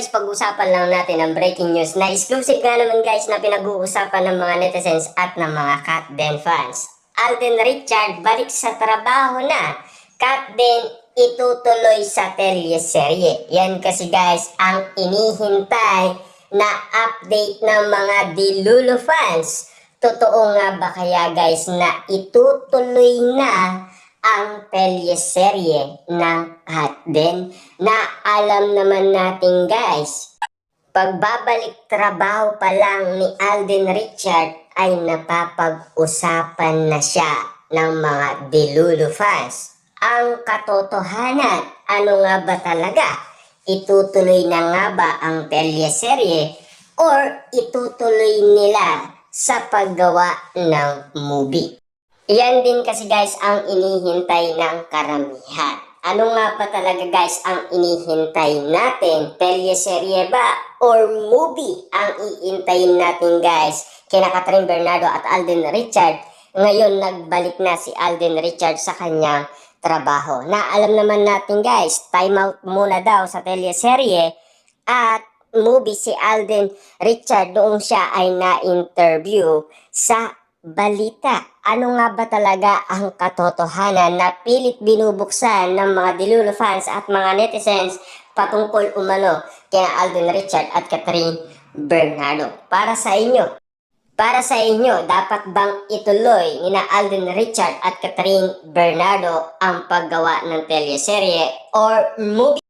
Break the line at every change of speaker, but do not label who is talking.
guys, pag-usapan lang natin ang breaking news na exclusive nga naman guys na pinag-uusapan ng mga netizens at ng mga Kat Den fans. Alden Richard balik sa trabaho na. Kat Den itutuloy sa teleserye. Yan kasi guys ang inihintay na update ng mga Dilulo fans. Totoo nga ba kaya guys na itutuloy na ang teleserye ng Kat Den na alam naman natin guys, pagbabalik trabaho pa lang ni Alden Richard ay napapag-usapan na siya ng mga Dilulo fans. Ang katotohanan, ano nga ba talaga? Itutuloy na nga ba ang teleserye or itutuloy nila sa paggawa ng movie? Yan din kasi guys ang inihintay ng karamihan. Ano nga ba talaga guys ang inihintay natin? Teleserye ba or movie ang iintayin natin guys? Kina Catherine Bernardo at Alden Richard. Ngayon nagbalik na si Alden Richard sa kanyang trabaho. Na alam naman natin guys, time out muna daw sa teleserye at movie si Alden Richard noong siya ay na-interview sa balita. Ano nga ba talaga ang katotohanan na pilit binubuksan ng mga Dilulo fans at mga netizens patungkol umano kina Alden Richard at Catherine Bernardo? Para sa inyo, dapat bang ituloy ni na Alden Richard at Catherine Bernardo ang paggawa ng teleserye or movie?